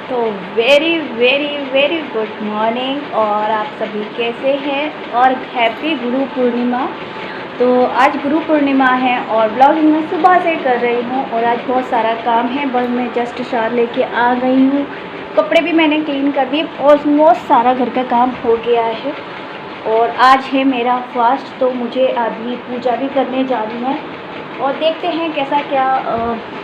तो very very very good morning. और आप सभी कैसे हैं? और हैप्पी गुरु पूर्णिमा। तो आज गुरु पूर्णिमा है और ब्लॉगिंग मैं सुबह से कर रही हूँ और आज बहुत सारा काम है। बस मैं जस्ट शावर लेके आ गई हूँ, कपड़े भी मैंने क्लीन कर दिए, ऑलमोस्ट सारा घर का काम हो गया है। और आज है मेरा फास्ट, तो मुझे अभी पूजा भी करने जानी है और देखते हैं कैसा क्या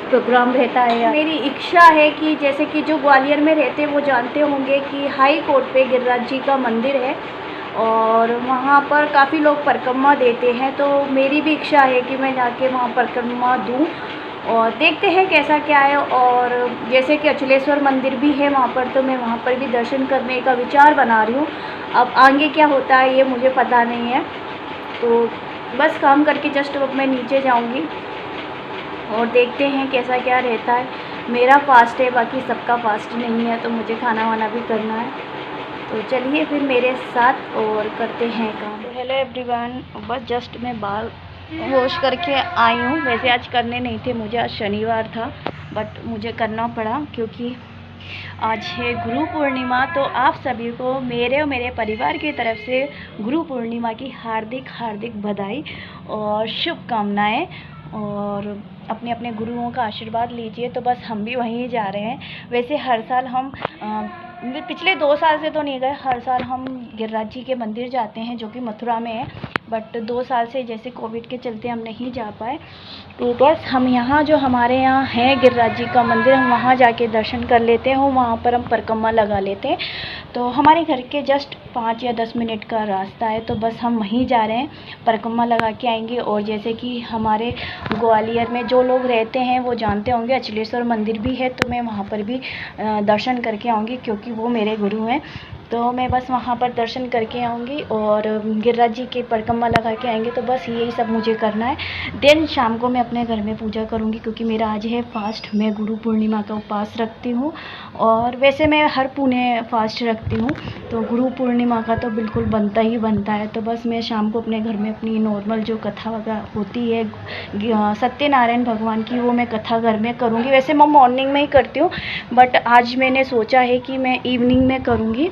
प्रोग्राम रहता है। मेरी इच्छा है कि जैसे कि जो ग्वालियर में रहते हैं वो जानते होंगे कि हाई कोर्ट पे गिरिराज जी का मंदिर है और वहाँ पर काफ़ी लोग परिक्रमा देते हैं। तो मेरी भी इच्छा है कि मैं जाके वहाँ परिक्रमा दूँ और देखते हैं कैसा क्या है। और जैसे कि अचलेश्वर मंदिर भी है वहाँ पर, तो मैं वहाँ पर भी दर्शन करने का विचार बना रही हूँ। अब आगे क्या होता है ये मुझे पता नहीं है। तो बस काम करके जस्ट अब मैं नीचे जाऊँगी और देखते हैं कैसा क्या रहता है। मेरा फास्ट है, बाकी सबका फास्ट नहीं है, तो मुझे खाना वाना भी करना है। तो चलिए फिर मेरे साथ और करते हैं काम। तो हेलो एवरीवन, बस जस्ट मैं बाल वॉश करके आई हूँ। वैसे आज करने नहीं थे मुझे, आज शनिवार था, बट मुझे करना पड़ा क्योंकि आज है गुरु पूर्णिमा। तो आप सभी को मेरे और मेरे परिवार की तरफ से गुरु पूर्णिमा की हार्दिक हार्दिक बधाई और शुभकामनाएं। और अपने अपने गुरुओं का आशीर्वाद लीजिए। तो बस हम भी वहीं जा रहे हैं। वैसे हर साल हम पिछले 2 साल से तो नहीं गए, हर साल हम गिरिराज जी के मंदिर जाते हैं जो कि मथुरा में है, बट 2 साल से जैसे कोविड के चलते हम नहीं जा पाए। तो बस हम यहाँ जो हमारे यहाँ है गिरिराज जी का मंदिर, हम वहाँ जाके दर्शन कर लेते हैं और वहाँ पर हम परिक्रमा लगा लेते हैं। तो हमारे घर के जस्ट 5 या 10 मिनट का रास्ता है, तो बस हम वहीं जा रहे हैं, परिक्रमा लगा के आएंगे। और जैसे कि हमारे ग्वालियर में जो लोग रहते हैं वो जानते होंगे अचलेश्वर मंदिर भी है, तो मैं वहाँ पर भी दर्शन करके आऊँगी क्योंकि वो मेरे गुरु हैं। तो मैं बस वहाँ पर दर्शन करके आऊँगी और गिरिराज जी के परिक्रमा लगा के आएंगे। तो बस यही सब मुझे करना है। देन शाम को मैं अपने घर में पूजा करूँगी क्योंकि मेरा आज है फास्ट। मैं गुरु पूर्णिमा का उपवास रखती हूँ और वैसे मैं हर पुण्य फास्ट रखती हूँ, तो गुरु पूर्णिमा का तो बिल्कुल बनता ही बनता है। तो बस मैं शाम को अपने घर में अपनी नॉर्मल जो कथा वगैरह होती है सत्यनारायण भगवान की, वो मैं कथा घर में करूँगी। वैसे मैं मॉर्निंग में ही करती हूँ, बट आज मैंने सोचा है कि मैं इवनिंग में करूँगी।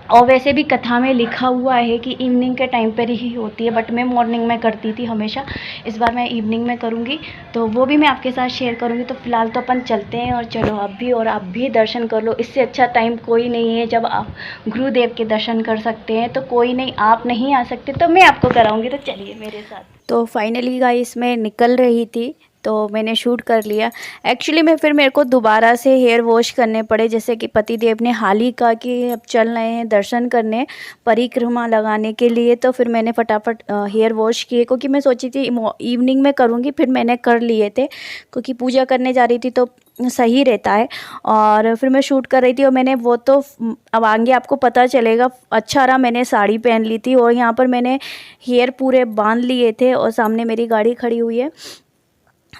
और वैसे भी कथा में लिखा हुआ है कि इवनिंग के टाइम पर ही होती है, बट मैं मॉर्निंग में करती थी हमेशा। इस बार मैं इवनिंग में करूँगी, तो वो भी मैं आपके साथ शेयर करूँगी। तो फ़िलहाल तो अपन चलते हैं और चलो आप भी दर्शन कर लो। इससे अच्छा टाइम कोई नहीं है जब आप गुरुदेव के दर्शन कर सकते हैं। तो कोई नहीं, आप नहीं आ सकते तो मैं आपको कराऊँगी, तो चलिए मेरे साथ। तो फाइनली गाइस मैं निकल रही थी, तो मैंने शूट कर लिया। एक्चुअली में फिर मेरे को दोबारा से हेयर वॉश करने पड़े, जैसे कि पतिदेव ने हाल ही कहा कि अब चल रहे हैं दर्शन करने, परिक्रमा लगाने के लिए। तो फिर मैंने फटाफट हेयर वॉश किए क्योंकि मैं सोची थी इवनिंग में करूँगी, फिर मैंने कर लिए थे क्योंकि पूजा करने जा रही थी तो सही रहता है। और फिर मैं शूट कर रही थी और मैंने वो तो अब आगे आपको पता चलेगा। अच्छा रहा मैंने साड़ी पहन ली थी और यहाँ पर मैंने हेयर पूरे बांध लिए थे और सामने मेरी गाड़ी खड़ी हुई है,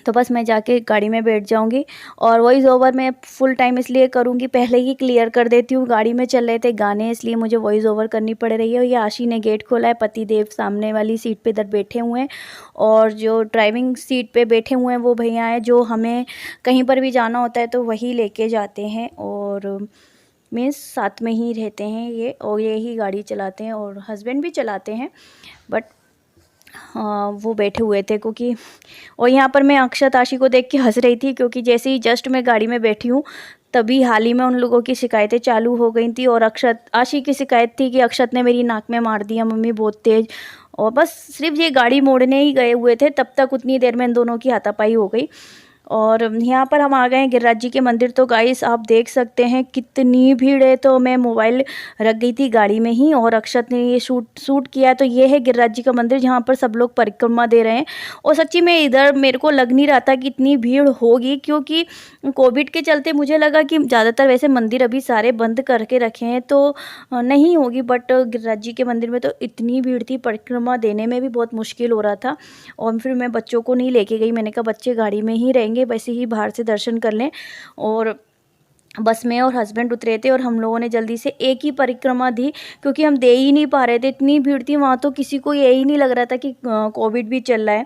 तो बस मैं जाके गाड़ी में बैठ जाऊंगी। और वॉइस ओवर मैं फुल टाइम इसलिए करूंगी, पहले ही क्लियर कर देती हूँ। गाड़ी में चल रहे थे गाने, इसलिए मुझे वॉइस ओवर करनी पड़ रही है। और ये आशी ने गेट खोला है, पति देव सामने वाली सीट पे इधर बैठे हुए हैं और जो ड्राइविंग सीट पे बैठे हुए हैं वो भैया हैं जो हमें कहीं पर भी जाना होता है तो वही लेके जाते हैं। और मीन्स साथ में ही रहते हैं ये, और ये ही गाड़ी चलाते हैं और हस्बैंड भी चलाते हैं, बट हाँ वो बैठे हुए थे क्योंकि। और यहाँ पर मैं अक्षत आशी को देख के हंस रही थी क्योंकि जैसे ही जस्ट मैं गाड़ी में बैठी हूँ तभी हाल ही में उन लोगों की शिकायतें चालू हो गई थी। और अक्षत आशी की शिकायत थी कि अक्षत ने मेरी नाक में मार दिया मम्मी बहुत तेज़। और बस सिर्फ ये गाड़ी मोड़ने ही गए हुए थे, तब तक उतनी देर में इन दोनों की हाथापाई हो गई। और यहाँ पर हम आ गए हैं गिरिराज जी के मंदिर। तो गाइस आप देख सकते हैं कितनी भीड़ है। तो मैं मोबाइल रख गई थी गाड़ी में ही और अक्षत ने ये शूट किया। तो ये है गिरिराज जी का मंदिर जहाँ पर सब लोग परिक्रमा दे रहे हैं। और सच्ची में इधर मेरे को लग नहीं रहा था कि इतनी भीड़ होगी, क्योंकि कोविड के चलते मुझे लगा कि ज़्यादातर वैसे मंदिर अभी सारे बंद करके रखे हैं तो नहीं होगी, बट गिरिराज जी के मंदिर में तो इतनी भीड़ थी, परिक्रमा देने में भी बहुत मुश्किल हो रहा था। और फिर मैं बच्चों को नहीं लेके गई, मैंने कहा बच्चे गाड़ी में ही रहेंगे, वैसे ही बाहर से दर्शन कर लें। और बस में और हस्बैंड उतरे थे और हम लोगों ने जल्दी से एक ही परिक्रमा दी, क्योंकि हम दे ही नहीं पा रहे थे, इतनी भीड़ थी वहाँ। तो किसी को यही नहीं लग रहा था कि कोविड भी चल रहा है।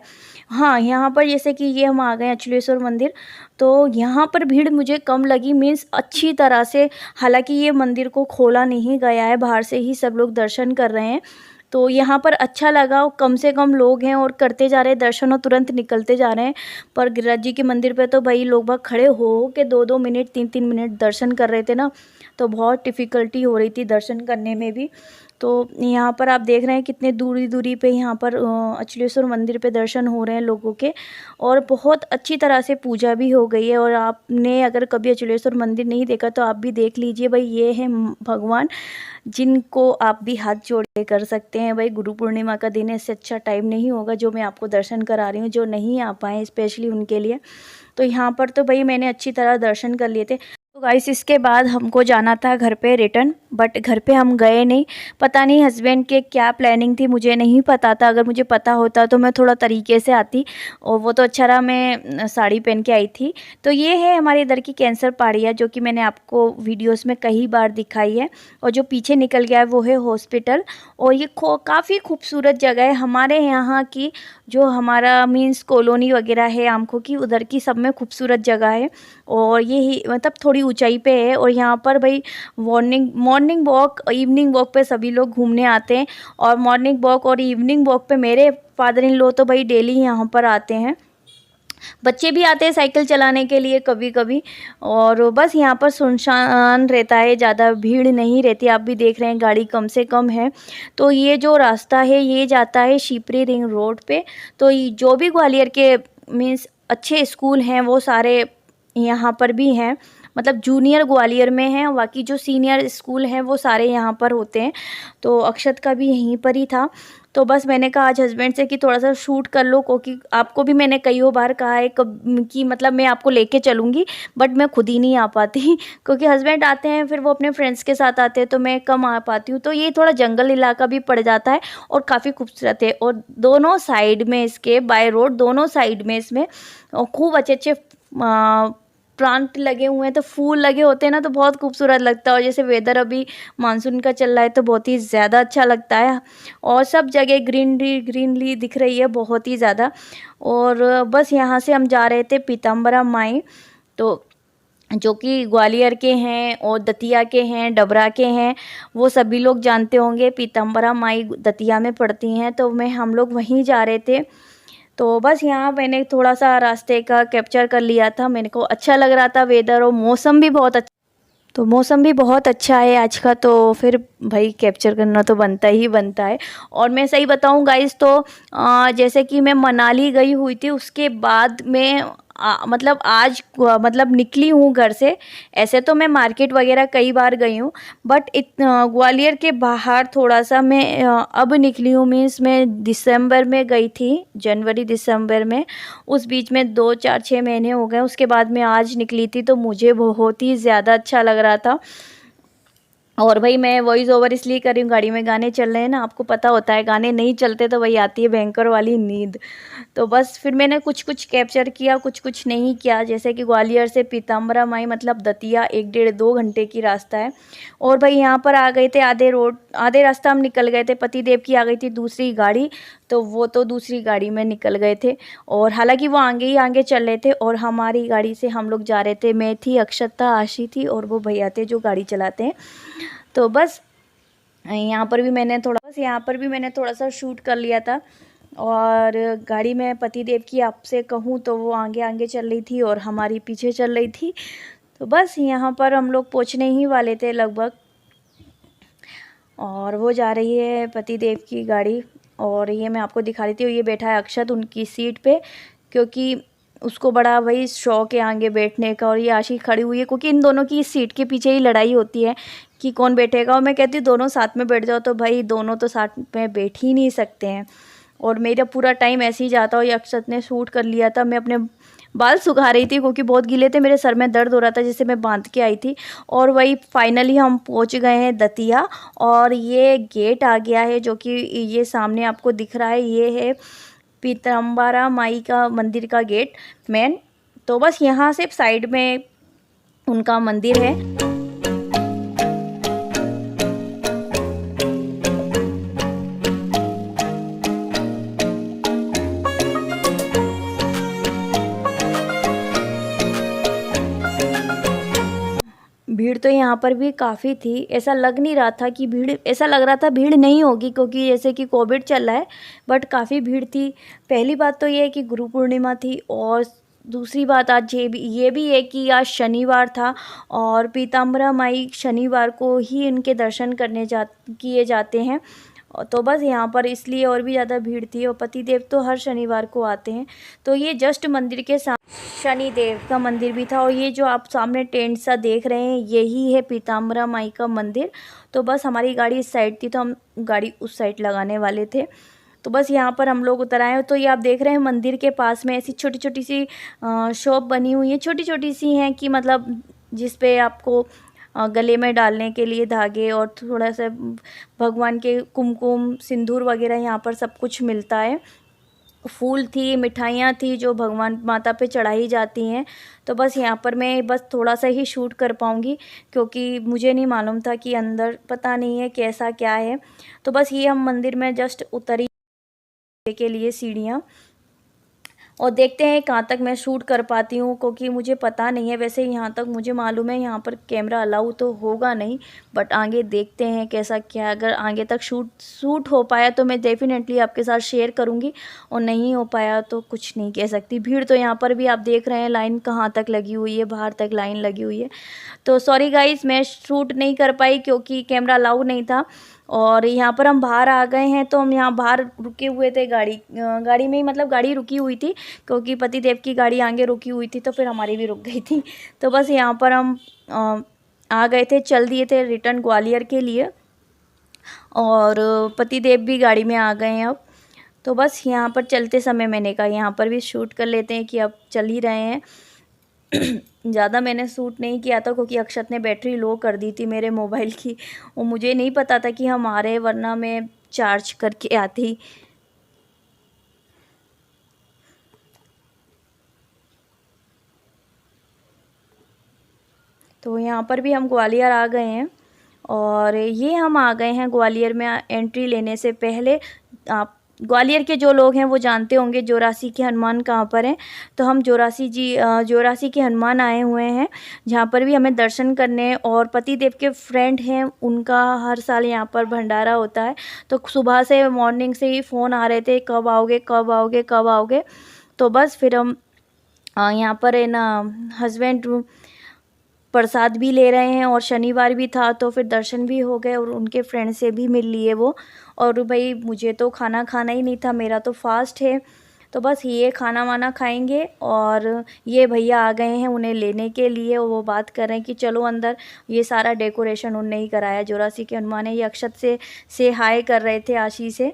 हाँ, यहाँ पर जैसे कि ये हम आ गए अचलेश्वर मंदिर, तो यहाँ पर भीड़ मुझे कम लगी, मीन्स अच्छी तरह से। हालांकि ये मंदिर को खोला नहीं गया है, बाहर से ही सब लोग दर्शन कर रहे हैं। तो यहाँ पर अच्छा लगा, कम से कम लोग हैं और करते जा रहे हैं दर्शन और तुरंत निकलते जा रहे हैं। पर गिरिराज जी के मंदिर पे तो भाई लोग बाग खड़े हो के 2-2 मिनट 3-3 मिनट दर्शन कर रहे थे ना, तो बहुत डिफ़िकल्टी हो रही थी दर्शन करने में भी। तो यहाँ पर आप देख रहे हैं कितने दूरी दूरी पे यहाँ पर अचलेश्वर मंदिर पे दर्शन हो रहे हैं लोगों के, और बहुत अच्छी तरह से पूजा भी हो गई है। और आपने अगर कभी अचलेश्वर मंदिर नहीं देखा तो आप भी देख लीजिए भाई, ये है भगवान जिनको आप भी हाथ जोड़ के कर सकते हैं। भाई गुरु पूर्णिमा का दिन है, इससे अच्छा टाइम नहीं होगा जो मैं आपको दर्शन करा रही हूँ, जो नहीं आ पाए स्पेशली उनके लिए। तो यहाँ पर तो भाई मैंने अच्छी तरह दर्शन कर लिए थे। तो गाइस इसके बाद हमको जाना था घर पे रिटर्न, बट घर पे हम गए नहीं। पता नहीं हस्बैंड के क्या प्लानिंग थी, मुझे नहीं पता था। अगर मुझे पता होता तो मैं थोड़ा तरीके से आती, और वो तो अच्छा रहा मैं साड़ी पहन के आई थी। तो ये है हमारे इधर की कैंसर पहाड़ियाँ, जो कि मैंने आपको वीडियोस में कई बार दिखाई है। और जो पीछे निकल गया है वो है हॉस्पिटल। और ये काफ़ी खूबसूरत जगह है हमारे यहाँ की, जो हमारा मीन्स कॉलोनी वगैरह है आमखो की, उधर की सब में खूबसूरत जगह है। और ये ही मतलब थोड़ी ऊंचाई पे है। और यहाँ पर भाई मॉर्निंग वॉक, इवनिंग वॉक पे सभी लोग घूमने आते हैं। और मॉर्निंग वॉक और इवनिंग वॉक पे मेरे फादर इन लॉ तो भाई डेली यहाँ पर आते हैं। बच्चे भी आते हैं साइकिल चलाने के लिए कभी कभी। और बस यहाँ पर सुनसान रहता है, ज़्यादा भीड़ नहीं रहती। आप भी देख रहे हैं गाड़ी कम से कम है। तो ये जो रास्ता है ये जाता है शिवपुरी रिंग रोड पे। तो जो भी ग्वालियर के मीन्स अच्छे स्कूल हैं वो सारे यहाँ पर भी हैं, मतलब जूनियर ग्वालियर में हैं, बाकी जो सीनियर स्कूल हैं वो सारे यहाँ पर होते हैं। तो अक्षत का भी यहीं पर ही था। तो बस मैंने कहा आज हस्बैंड से कि थोड़ा सा शूट कर लो, क्योंकि आपको भी मैंने कई बार कहा है कि मतलब मैं आपको लेके चलूँगी, बट मैं खुद ही नहीं आ पाती क्योंकि हस्बैंड आते हैं फिर वो अपने फ्रेंड्स के साथ आते हैं, तो मैं कम आ पाती हूँ। तो ये थोड़ा जंगल इलाका भी पड़ जाता है और काफ़ी खूबसूरत है। और दोनों साइड में इसके बाय रोड, दोनों साइड में इसमें खूब अच्छे अच्छे प्लांट लगे हुए हैं, तो फूल लगे होते हैं ना, तो बहुत खूबसूरत लगता है। और जैसे वेदर अभी मानसून का चल रहा है तो बहुत ही ज़्यादा अच्छा लगता है। और सब जगह ग्रीनरी ग्रीनरी दिख रही है बहुत ही ज़्यादा। और बस यहाँ से हम जा रहे थे पीताम्बरा माई, तो जो कि ग्वालियर के हैं और दतिया के हैं, डबरा के हैं, वो सभी लोग जानते होंगे। पीताम्बरा माई दतिया में पड़ती हैं, तो हम लोग वहीं जा रहे थे। तो बस यहाँ मैंने थोड़ा सा रास्ते का कैप्चर कर लिया था, मेरे को अच्छा लग रहा था वेदर, और मौसम भी बहुत अच्छा, तो मौसम भी बहुत अच्छा है आज का। तो फिर भाई कैप्चर करना तो बनता ही बनता है। और मैं सही बताऊं गाइस तो जैसे कि मैं मनाली गई हुई थी, उसके बाद मैं मतलब आज मतलब निकली हूँ घर से। ऐसे तो मैं मार्केट वगैरह कई बार गई हूँ, बट ग्वालियर के बाहर थोड़ा सा मैं अब निकली हूँ। मीन्स मैं दिसंबर में गई थी, जनवरी दिसंबर में, उस बीच में 2-4-6 महीने हो गए। उसके बाद मैं आज निकली थी, तो मुझे बहुत ही ज़्यादा अच्छा लग रहा था। और भाई मैं वॉइस ओवर इसलिए कर रही हूँ, गाड़ी में गाने चल रहे हैं ना, आपको पता होता है गाने नहीं चलते तो वही आती है भयंकर वाली नींद। तो बस फिर मैंने कुछ कुछ कैप्चर किया, कुछ कुछ नहीं किया। जैसे कि ग्वालियर से पीताम्बरा माई मतलब दतिया 1-1.5-2 घंटे की रास्ता है। और भाई यहाँ पर आ गए थे, आधे रास्ता हम निकल गए थे। पतिदेव की आ गई थी दूसरी गाड़ी, तो वो तो दूसरी गाड़ी में निकल गए थे। और हालांकि वो आगे ही आगे चल रहे थे, और हमारी गाड़ी से हम लोग जा रहे थे। मैं थी, अक्षता, आशी थी, और वो भैया थे जो गाड़ी चलाते हैं। तो बस यहाँ पर भी मैंने थोड़ा सा शूट कर लिया था। और गाड़ी में पतिदेव की आपसे कहूँ तो वो आगे आगे चल रही थी और हमारी पीछे चल रही थी। तो बस यहाँ पर हम लोग पहुँचने ही वाले थे लगभग। और वो जा रही है पतिदेव की गाड़ी, और ये मैं आपको दिखा रही थी। ये बैठा है अक्षत उनकी सीट पे, क्योंकि उसको बड़ा वही शौक है आगे बैठने का। और ये आशी खड़ी हुई है, क्योंकि इन दोनों की सीट के पीछे ही लड़ाई होती है कि कौन बैठेगा। और मैं कहती हूँ दोनों साथ में बैठ जाओ, तो भाई दोनों तो साथ में बैठ ही नहीं सकते हैं। और मेरा पूरा टाइम ऐसे ही जाता। और ये अक्षत ने शूट कर लिया था। मैं अपने बाल सुखा रही थी क्योंकि बहुत गीले थे, मेरे सर में दर्द हो रहा था जिसे मैं बांध के आई थी। और वही फाइनली हम पहुंच गए हैं दतिया। और ये गेट आ गया है, जो कि ये सामने आपको दिख रहा है, ये है पीताम्बरा माई का मंदिर का गेट मेन। तो बस यहाँ से साइड में उनका मंदिर है। भीड़ तो यहाँ पर भी काफ़ी थी, ऐसा लग नहीं रहा था कि भीड़, ऐसा लग रहा था भीड़ नहीं होगी क्योंकि जैसे कि कोविड चल रहा है, बट काफ़ी भीड़ थी। पहली बात तो ये है कि गुरु पूर्णिमा थी, और दूसरी बात आज ये भी है कि आज शनिवार था, और पीताम्बरा माई शनिवार को ही इनके दर्शन किए जाते हैं। तो बस यहाँ पर इसलिए और भी ज़्यादा भीड़ थी, और पतिदेव तो हर शनिवार को आते हैं। तो ये जस्ट मंदिर के सामने शनिदेव का मंदिर भी था, और ये जो आप सामने टेंट सा देख रहे हैं यही है पीताम्बरा माई का मंदिर। तो बस हमारी गाड़ी इस साइड थी, तो हम गाड़ी उस साइड लगाने वाले थे। तो बस यहाँ पर हम लोग उतर आए। तो ये आप देख रहे हैं मंदिर के पास में ऐसी छोटी छोटी सी शॉप बनी हुई है, छोटी छोटी सी हैं कि मतलब जिस पे आपको गले में डालने के लिए धागे और थोड़ा सा भगवान के कुमकुम सिंदूर वगैरह यहाँ पर सब कुछ मिलता है। फूल थी, मिठाइयाँ थी जो भगवान माता पे चढ़ाई जाती हैं। तो बस यहाँ पर मैं बस थोड़ा सा ही शूट कर पाऊँगी क्योंकि मुझे नहीं मालूम था कि अंदर पता नहीं है कैसा क्या है। तो बस ये हम मंदिर में जस्ट उतरी के लिए सीढ़ियाँ, और देखते हैं कहाँ तक मैं शूट कर पाती हूँ क्योंकि मुझे पता नहीं है। वैसे यहाँ तक मुझे मालूम है यहाँ पर कैमरा अलाउ तो होगा नहीं, बट आगे देखते हैं कैसा क्या। अगर आगे तक शूट हो पाया तो मैं डेफिनेटली आपके साथ शेयर करूँगी, और नहीं हो पाया तो कुछ नहीं कह सकती। भीड़ तो यहाँ पर भी आप देख रहे हैं, लाइन कहाँ तक लगी हुई है, बाहर तक लाइन लगी हुई है। तो सॉरी गाइस, मैं शूट नहीं कर पाई क्योंकि कैमरा अलाउ नहीं था। और यहाँ पर हम बाहर आ गए हैं, तो हम यहाँ बाहर रुके हुए थे, गाड़ी में ही, मतलब गाड़ी रुकी हुई थी क्योंकि पतिदेव की गाड़ी आगे रुकी हुई थी, तो फिर हमारी भी रुक गई थी। तो बस यहाँ पर हम आ गए थे, चल दिए थे रिटर्न ग्वालियर के लिए, और पतिदेव भी गाड़ी में आ गए हैं अब। तो बस यहाँ पर चलते समय मैंने कहा यहाँ पर भी शूट कर लेते हैं कि अब चल ही रहे हैं। ज़्यादा मैंने शूट नहीं किया था क्योंकि अक्षत ने बैटरी लो कर दी थी मेरे मोबाइल की, और मुझे नहीं पता था कि हम आ रहे हैं, वरना मैं चार्ज करके आती। तो यहाँ पर भी हम ग्वालियर आ गए हैं, और ये हम आ गए हैं ग्वालियर में। एंट्री लेने से पहले आप ग्वालियर के जो लोग हैं वो जानते होंगे जोरासी के हनुमान कहाँ पर हैं। तो हम जोरासी के हनुमान आए हुए हैं, जहाँ पर भी हमें दर्शन करने, और पतिदेव के फ्रेंड हैं उनका हर साल यहाँ पर भंडारा होता है। तो सुबह से मॉर्निंग से ही फ़ोन आ रहे थे, कब आओगे कब आओगे कब आओगे। तो बस फिर हम यहाँ पर है ना, हस्बैंड प्रसाद भी ले रहे हैं, और शनिवार भी था तो फिर दर्शन भी हो गए, और उनके फ्रेंड से भी मिल लिए वो। और भाई मुझे तो खाना खाना ही नहीं था, मेरा तो फास्ट है। तो बस ये खाना वाना खाएंगे, और ये भैया आ गए हैं उन्हें लेने के लिए, और वो बात कर रहे हैं कि चलो अंदर। ये सारा डेकोरेशन उनने ही कराया, जोरासी के हनुमान है। ये अक्षत से हाय कर रहे थे, आशी से।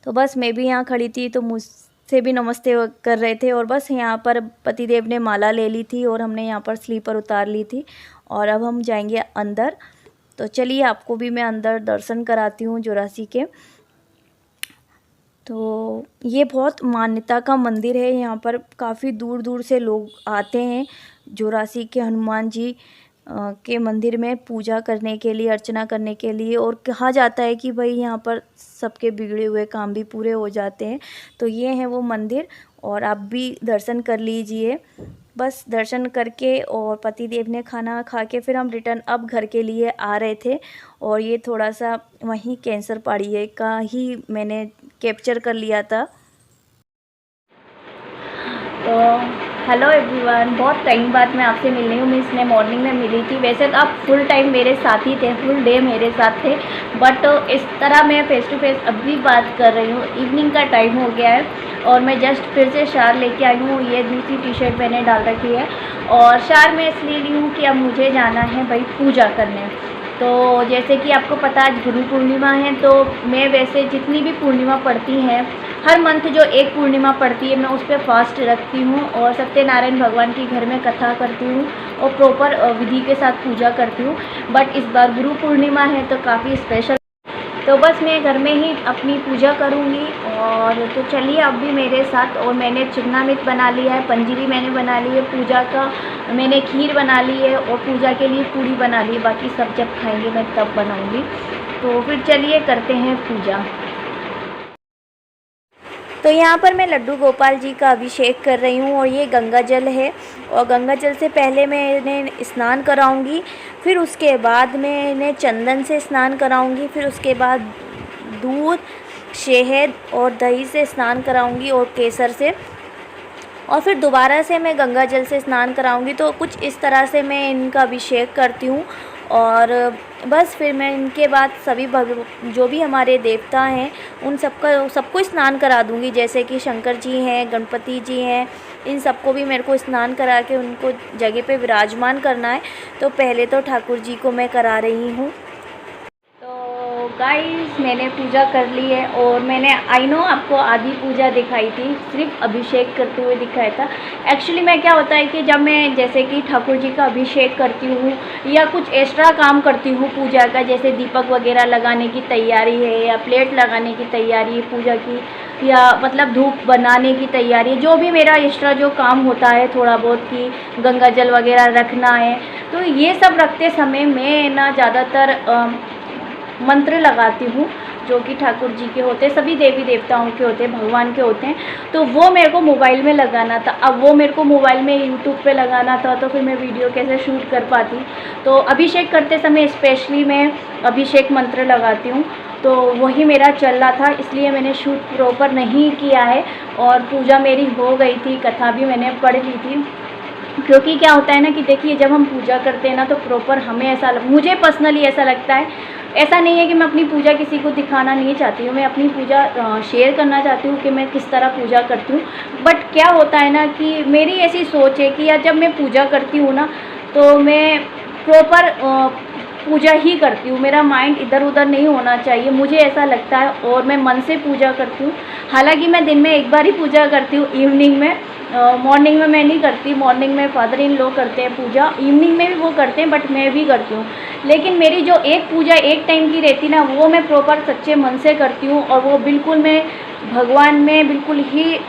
तो बस मैं भी यहाँ खड़ी थी तो मुझसे भी नमस्ते कर रहे थे, और बस यहाँ पर पतिदेव ने माला ले ली थी और हमने यहाँ पर स्लीपर उतार ली थी, और अब हम जाएंगे अंदर। तो चलिए आपको भी मैं अंदर दर्शन कराती हूँ जोरासी के। तो ये बहुत मान्यता का मंदिर है, यहाँ पर काफ़ी दूर दूर से लोग आते हैं जोरासी के हनुमान जी के मंदिर में पूजा करने के लिए, अर्चना करने के लिए। और कहा जाता है कि भाई यहाँ पर सबके बिगड़े हुए काम भी पूरे हो जाते हैं। तो ये है वो मंदिर, और आप भी दर्शन कर लीजिए। बस दर्शन करके और पतिदेव ने खाना खा के फिर हम रिटर्न अब घर के लिए आ रहे थे, और ये थोड़ा सा वहीं कैंसर पाड़िये का ही मैंने कैप्चर कर लिया था। तो हेलो एवरीवन, बहुत टाइम बाद मैं आपसे मिल रही हूँ। मैं इसने मॉर्निंग में मिली थी, वैसे तो आप फुल टाइम मेरे साथ ही थे, फुल डे मेरे साथ थे, बट इस तरह मैं फ़ेस टू फेस अभी बात कर रही हूँ। इवनिंग का टाइम हो गया है, और मैं जस्ट फिर से शार लेके आई हूँ। ये दूसरी टी शर्ट मैंने डाल रखी है, और शार मैं इसलिए ली हूँ कि अब मुझे जाना है भाई पूजा करने। तो जैसे कि आपको पता आज गुरु पूर्णिमा है, तो मैं वैसे जितनी भी पूर्णिमा पड़ती हैं, हर मंथ जो एक पूर्णिमा पड़ती है मैं उस पर फास्ट रखती हूँ, और सत्यनारायण भगवान की घर में कथा करती हूँ, और प्रॉपर विधि के साथ पूजा करती हूँ। बट इस बार गुरु पूर्णिमा है तो काफ़ी स्पेशल। तो बस मैं घर में ही अपनी पूजा करूँगी। और तो चलिए अब भी मेरे साथ। और मैंने चुनामित बना लिया है, पंजीरी मैंने बना ली है, पूजा का मैंने खीर बना ली है और पूजा के लिए पूड़ी बना ली है। बाकी सब जब खाएंगे मैं तब बनाऊँगी। तो फिर चलिए करते हैं पूजा। तो यहाँ पर मैं लड्डू गोपाल जी का अभिषेक कर रही हूँ और ये गंगा जल है। और गंगा जल से पहले मैं इन्हें स्नान कराऊंगी, फिर उसके बाद मैं इन्हें चंदन से स्नान कराऊंगी, फिर उसके बाद दूध, शहद और दही से स्नान कराऊंगी और केसर से, और फिर दोबारा से मैं गंगा जल से स्नान कराऊंगी। तो कुछ इस तरह से मैं इनका अभिषेक करती हूँ। और बस फिर मैं इनके बाद सभी जो भी हमारे देवता हैं उन सबको स्नान करा दूँगी। जैसे कि शंकर जी हैं, गणपति जी हैं, इन सबको भी मेरे को स्नान करा के उनको जगह पे विराजमान करना है। तो पहले तो ठाकुर जी को मैं करा रही हूँ। तो गाइस मैंने पूजा कर ली है और मैंने आई नो आपको आधी पूजा दिखाई थी, सिर्फ अभिषेक करते हुए दिखाया था। एक्चुअली मैं क्या होता है कि जब मैं जैसे कि ठाकुर जी का अभिषेक करती हूँ या कुछ एक्स्ट्रा काम करती हूँ पूजा का, जैसे दीपक वगैरह लगाने की तैयारी है या प्लेट लगाने की तैयारी है पूजा की, या मतलब धूप बनाने की तैयारी, जो भी मेरा एक्स्ट्रा जो काम होता है थोड़ा बहुत कि गंगा जल वगैरह रखना है, तो ये सब रखते समय मैं ना ज़्यादातर मंत्र लगाती हूँ जो कि ठाकुर जी के होते हैं, सभी देवी देवताओं के होते हैं, भगवान के होते हैं। तो वो मेरे को मोबाइल में लगाना था। अब वो मेरे को मोबाइल में यूट्यूब पे लगाना था तो फिर मैं वीडियो कैसे शूट कर पाती। तो अभिषेक करते समय स्पेशली मैं अभिषेक मंत्र लगाती हूँ। तो वही मेरा चल रहा था, इसलिए मैंने शूट प्रॉपर नहीं किया है। और पूजा मेरी हो गई थी, कथा भी मैंने पढ़ ली थी। क्योंकि क्या होता है ना कि देखिए जब हम पूजा करते हैं ना तो प्रॉपर हमें मुझे पर्सनली ऐसा लगता है, ऐसा नहीं है कि मैं अपनी पूजा किसी को दिखाना नहीं चाहती हूँ, मैं अपनी पूजा शेयर करना चाहती हूँ कि मैं किस तरह पूजा करती हूँ। बट क्या होता है ना कि मेरी ऐसी सोच है कि यार जब मैं पूजा करती हूँ ना तो मैं प्रॉपर पूजा ही करती हूँ, मेरा माइंड इधर उधर नहीं होना चाहिए, मुझे ऐसा लगता है। और मैं मन से पूजा करती हूँ। हालांकि मैं दिन में एक बार ही पूजा करती हूँ, इवनिंग में। मॉर्निंग में मैं नहीं करती, मॉर्निंग में फादर इन लोग करते हैं पूजा, इवनिंग में भी वो करते हैं बट मैं भी करती हूँ। लेकिन मेरी जो एक पूजा एक टाइम की रहती ना वो मैं प्रॉपर सच्चे मन से करती हूँ और वो बिल्कुल मैं भगवान में बिल्कुल ही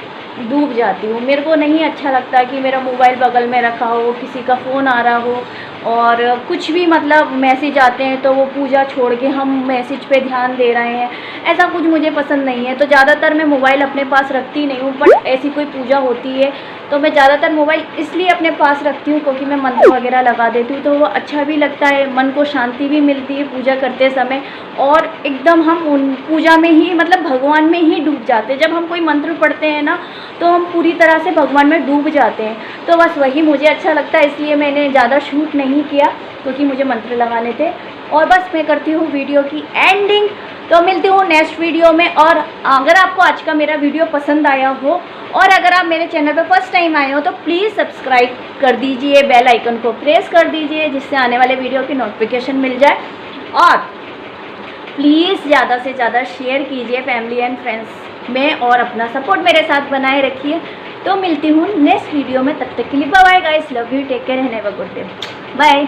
डूब जाती हूँ। मेरे को नहीं अच्छा लगता कि मेरा मोबाइल बगल में रखा हो, किसी का फ़ोन आ रहा हो और कुछ भी मतलब मैसेज आते हैं तो वो पूजा छोड़ के हम मैसेज पे ध्यान दे रहे हैं, ऐसा कुछ मुझे पसंद नहीं है। तो ज़्यादातर मैं मोबाइल अपने पास रखती नहीं हूँ, बट ऐसी कोई पूजा होती है तो मैं ज़्यादातर मोबाइल इसलिए अपने पास रखती हूँ क्योंकि मैं मंत्र वगैरह लगा देती हूँ तो वो अच्छा भी लगता है, मन को शांति भी मिलती है पूजा करते समय। और एकदम हम उन पूजा में ही मतलब भगवान में ही डूब जाते हैं। जब हम कोई मंत्र पढ़ते हैं ना तो हम पूरी तरह से भगवान में डूब जाते हैं। तो बस वही मुझे अच्छा लगता है, इसलिए मैंने ज़्यादा शूट नहीं किया क्योंकि मुझे मंत्र लगाने थे। और बस मैं करती हूँ वीडियो की एंडिंग। तो मिलती हूँ नेक्स्ट वीडियो में। और अगर आपको आज का मेरा वीडियो पसंद आया हो और अगर आप मेरे चैनल पर फर्स्ट टाइम आए हो तो प्लीज़ सब्सक्राइब कर दीजिए, बेल आइकन को प्रेस कर दीजिए जिससे आने वाले वीडियो की नोटिफिकेशन मिल जाए। और प्लीज़ ज़्यादा से ज़्यादा शेयर कीजिए फैमिली एंड फ्रेंड्स में और अपना सपोर्ट मेरे साथ बनाए रखिए। तो मिलती हूँ नेक्स्ट वीडियो में, तब तक के लिए bye bye guys, love you, take care and have a good day, bye.